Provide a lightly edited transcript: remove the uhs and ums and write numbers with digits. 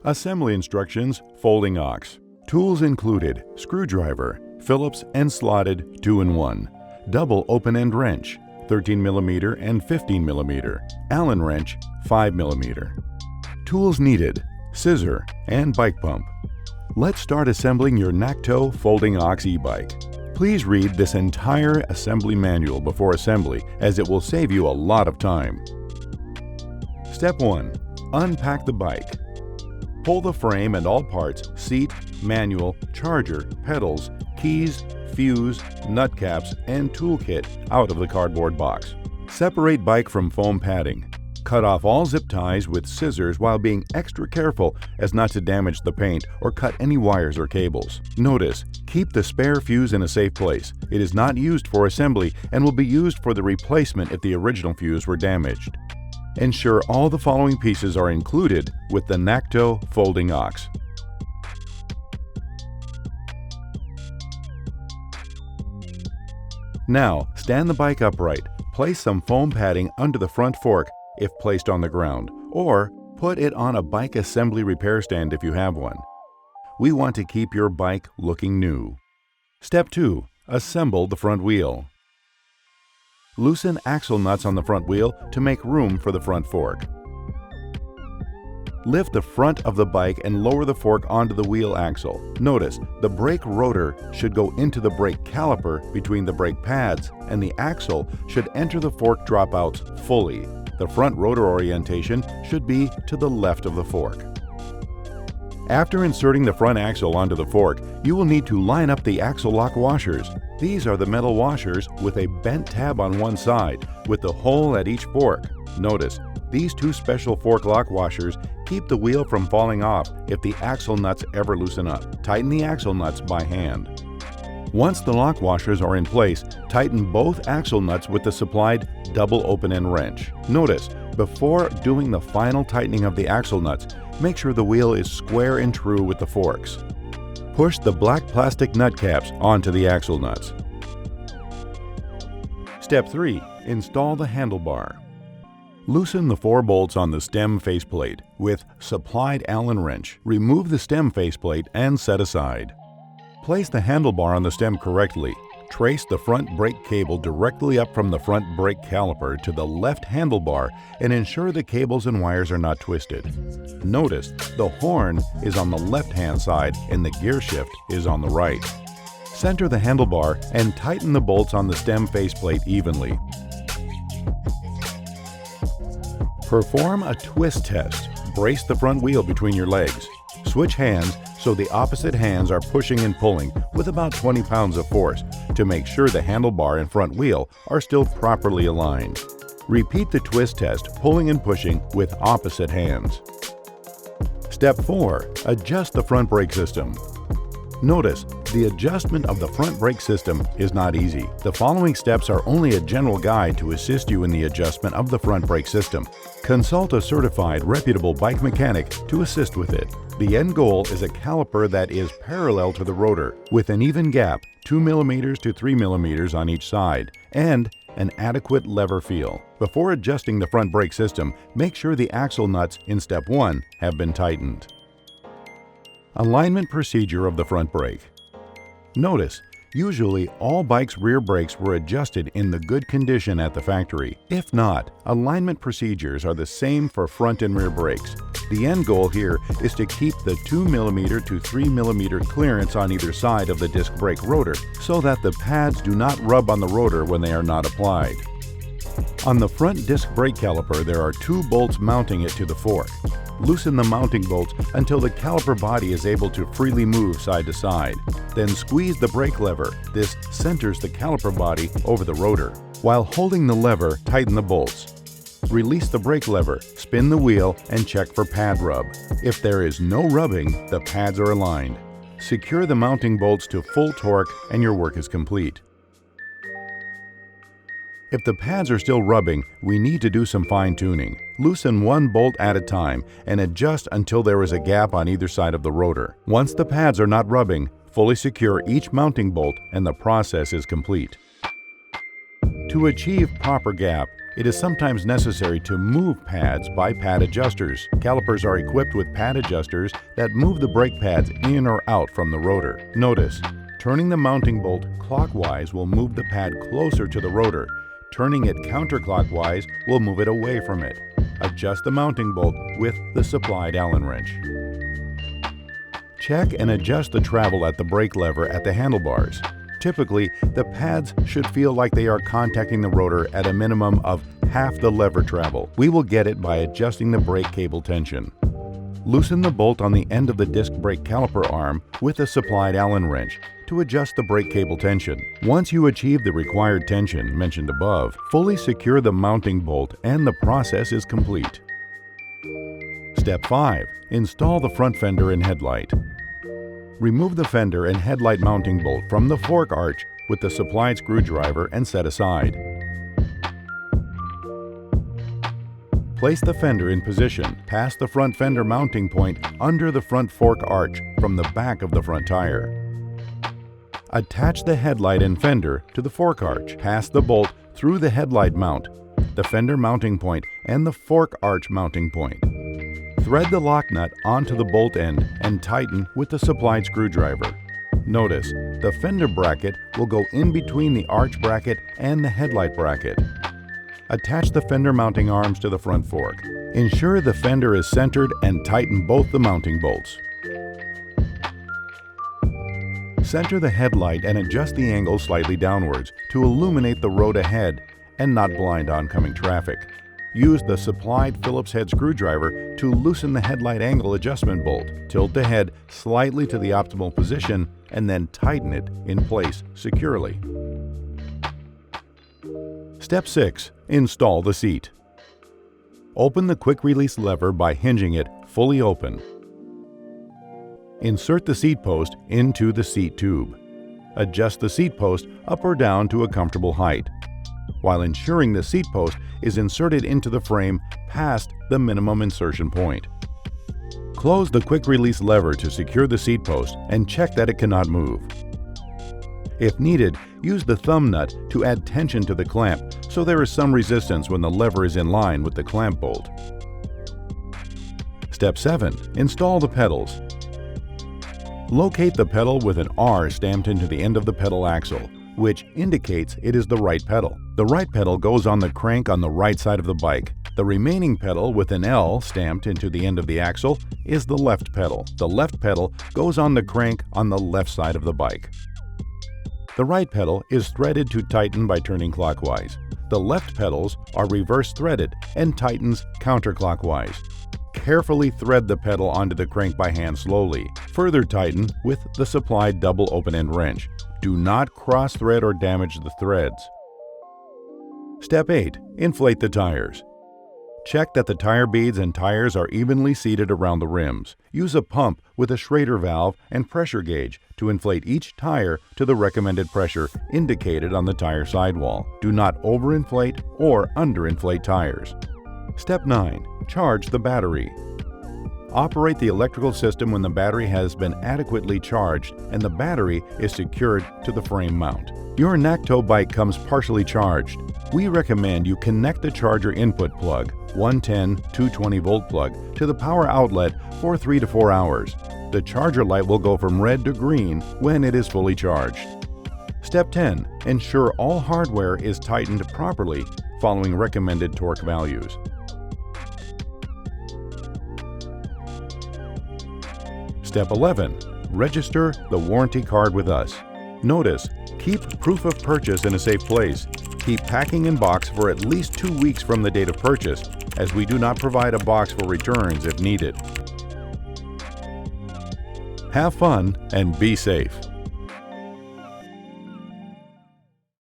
Assembly instructions, Folding OX. Tools included: screwdriver, Phillips and slotted 2-in-1, double open-end wrench, 13mm and 15mm, Allen wrench, 5mm. Tools needed: scissor and bike pump. Let's start assembling your NAKTO Folding OX e-bike. Please read this entire assembly manual before assembly, as it will save you a lot of time. Step 1. Unpack the bike. Pull the frame and all parts, seat, manual, charger, pedals, keys, fuse, nut caps, and toolkit out of the cardboard box. Separate bike from foam padding. Cut off all zip ties with scissors while being extra careful as not to damage the paint or cut any wires or cables. Notice, keep the spare fuse in a safe place. It is not used for assembly and will be used for the replacement if the original fuse were damaged. Ensure all the following pieces are included with the NAKTO Folding OX. Now, stand the bike upright. Place some foam padding under the front fork if placed on the ground, or put it on a bike assembly repair stand if you have one. We want to keep your bike looking new. Step 2. Assemble the front wheel. Loosen axle nuts on the front wheel to make room for the front fork. Lift the front of the bike and lower the fork onto the wheel axle. Notice, the brake rotor should go into the brake caliper between the brake pads, and the axle should enter the fork dropouts fully. The front rotor orientation should be to the left of the fork. After inserting the front axle onto the fork, you will need to line up the axle lock washers. These are the metal washers with a bent tab on one side, with the hole at each fork. Notice, these two special fork lock washers keep the wheel from falling off if the axle nuts ever loosen up. Tighten the axle nuts by hand. Once the lock washers are in place, tighten both axle nuts with the supplied double open-end wrench. Notice, before doing the final tightening of the axle nuts, make sure the wheel is square and true with the forks. Push the black plastic nut caps onto the axle nuts. Step 3. Install the handlebar. Loosen the 4 bolts on the stem faceplate with supplied Allen wrench. Remove the stem faceplate and set aside. Place the handlebar on the stem correctly. Trace the front brake cable directly up from the front brake caliper to the left handlebar and ensure the cables and wires are not twisted. Notice, the horn is on the left-hand side and the gear shift is on the right. Center the handlebar and tighten the bolts on the stem faceplate evenly. Perform a twist test. Brace the front wheel between your legs. Switch hands so the opposite hands are pushing and pulling with about 20 pounds of force to make sure the handlebar and front wheel are still properly aligned. Repeat the twist test, pulling and pushing with opposite hands. Step 4. Adjust the front brake system. Notice, the adjustment of the front brake system is not easy. The following steps are only a general guide to assist you in the adjustment of the front brake system. Consult a certified, reputable bike mechanic to assist with it. The end goal is a caliper that is parallel to the rotor, with an even gap, 2mm to 3mm on each side, and an adequate lever feel. Before adjusting the front brake system, make sure the axle nuts in Step 1 have been tightened. Alignment procedure of the front brake. Notice, usually all bikes' rear brakes were adjusted in the good condition at the factory. If not, alignment procedures are the same for front and rear brakes. The end goal here is to keep the 2mm to 3mm clearance on either side of the disc brake rotor so that the pads do not rub on the rotor when they are not applied. On the front disc brake caliper, there are 2 bolts mounting it to the fork. Loosen the mounting bolts until the caliper body is able to freely move side to side. Then squeeze the brake lever. This centers the caliper body over the rotor. While holding the lever, tighten the bolts. Release the brake lever, spin the wheel, and check for pad rub. If there is no rubbing, the pads are aligned. Secure the mounting bolts to full torque and your work is complete. If the pads are still rubbing, we need to do some fine-tuning. Loosen 1 bolt at a time and adjust until there is a gap on either side of the rotor. Once the pads are not rubbing, fully secure each mounting bolt and the process is complete. To achieve proper gap, It is sometimes necessary to move pads by pad adjusters. Calipers are equipped with pad adjusters that move the brake pads in or out from the rotor. Notice, turning the mounting bolt clockwise will move the pad closer to the rotor. Turning it counterclockwise will move it away from it. Adjust the mounting bolt with the supplied Allen wrench. Check and adjust the travel at the brake lever at the handlebars. Typically, the pads should feel like they are contacting the rotor at a minimum of half the lever travel. We will get it by adjusting the brake cable tension. Loosen the bolt on the end of the disc brake caliper arm with a supplied Allen wrench to adjust the brake cable tension. Once you achieve the required tension mentioned above, fully secure the mounting bolt and the process is complete. Step 5. Install the front fender and headlight. Remove the fender and headlight mounting bolt from the fork arch with the supplied screwdriver and set aside. Place the fender in position past the front fender mounting point under the front fork arch from the back of the front tire. Attach the headlight and fender to the fork arch. Pass the bolt through the headlight mount, the fender mounting point, and the fork arch mounting point. Thread the lock nut onto the bolt end and tighten with the supplied screwdriver. Notice, the fender bracket will go in between the arch bracket and the headlight bracket. Attach the fender mounting arms to the front fork. Ensure the fender is centered and tighten both the mounting bolts. Center the headlight and adjust the angle slightly downwards to illuminate the road ahead and not blind oncoming traffic. Use the supplied Phillips head screwdriver to loosen the headlight angle adjustment bolt. Tilt the head slightly to the optimal position and then tighten it in place securely. Step 6. Install the seat. Open the quick release lever by hinging it fully open. Insert the seat post into the seat tube. Adjust the seat post up or down to a comfortable height, while ensuring the seat post is inserted into the frame past the minimum insertion point. Close the quick release lever to secure the seat post and check that it cannot move. If needed, use the thumb nut to add tension to the clamp so there is some resistance when the lever is in line with the clamp bolt. Step 7. Install the pedals. Locate the pedal with an R stamped into the end of the pedal axle, which indicates it is the right pedal. The right pedal goes on the crank on the right side of the bike. The remaining pedal with an L stamped into the end of the axle is the left pedal. The left pedal goes on the crank on the left side of the bike. The right pedal is threaded to tighten by turning clockwise. The left pedals are reverse threaded and tightens counterclockwise. Carefully thread the pedal onto the crank by hand slowly. Further tighten with the supplied double open-end wrench. Do not cross-thread or damage the threads. Step 8. Inflate the tires. Check that the tire beads and tires are evenly seated around the rims. Use a pump with a Schrader valve and pressure gauge to inflate each tire to the recommended pressure indicated on the tire sidewall. Do not overinflate or underinflate tires. Step 9. Charge the battery. Operate the electrical system when the battery has been adequately charged and the battery is secured to the frame mount. Your NAKTO bike comes partially charged. We recommend you connect the charger input plug, 110-220 volt plug, to the power outlet for 3 to 4 hours. The charger light will go from red to green when it is fully charged. Step 10. Ensure all hardware is tightened properly following recommended torque values. Step 11. Register the warranty card with us. Notice, keep proof of purchase in a safe place. Keep packing in box for at least 2 weeks from the date of purchase, as we do not provide a box for returns if needed. Have fun and be safe.